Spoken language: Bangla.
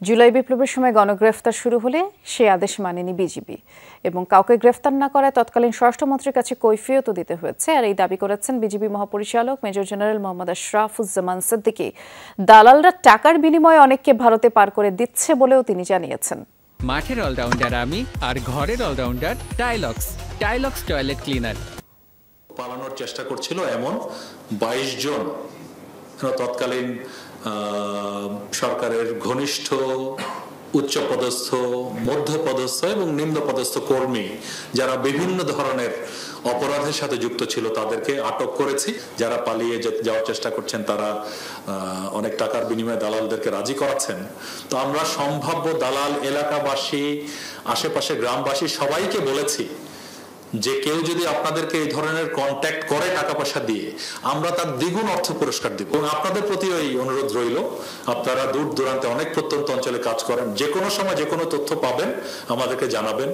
জুলাই বিপ্লবের সময় গণগ্রেফতার শুরু হলে সেই আদেশ মানেনি বিজিবি এবং কাউকে গ্রেফতার না করায় তৎকালীন স্বরাষ্ট্রমন্ত্রীর কাছে কৈফিয়তও দিতে হয়েছে। আর এই দাবি করেছেন বিজিবি মহাপরিচালক মেজর জেনারেল মোহাম্মদ আশরাফুজ্জামান সিদ্দিকী। দালালরা টাকার বিনিময়ে অনেককে ভারতে পার করে দিচ্ছে বলেও তিনি জানিয়েছেন। মাঠের অলরাউন্ডার আমি, আর ঘরের অলরাউন্ডার টাইলক্স টয়লেট ক্লিনার। পালানোর চেষ্টা করছিল এমন 22 জন তৎকালীন সরকারের ঘনিষ্ঠ উচ্চপদস্থ, মধ্যপদস্থ এবং নিম্নপদস্থ কর্মী যারা বিভিন্ন ধরনের অপরাধের সাথে যুক্ত ছিল তাদেরকে আটক করেছি। যারা পালিয়ে যাওয়ার চেষ্টা করছেন তারা অনেক টাকার বিনিময়ে দালালদেরকে রাজি করাচ্ছেন। তো আমরা সম্ভাব্য দালাল এলাকাবাসী, আশেপাশে গ্রামবাসী সবাইকে বলেছি যে কেউ যদি আপনাদেরকে এই ধরনের কন্ট্যাক্ট করে টাকা পয়সা দিয়ে, আমরা তার দ্বিগুণ অর্থ পুরস্কার দিব। এবং আপনাদের প্রতি এই অনুরোধ রইল, আপনারা দূর দূরান্তে অনেক প্রত্যন্ত অঞ্চলে কাজ করেন, যে কোনো সময় যে কোনো তথ্য পাবেন আমাদেরকে জানাবেন।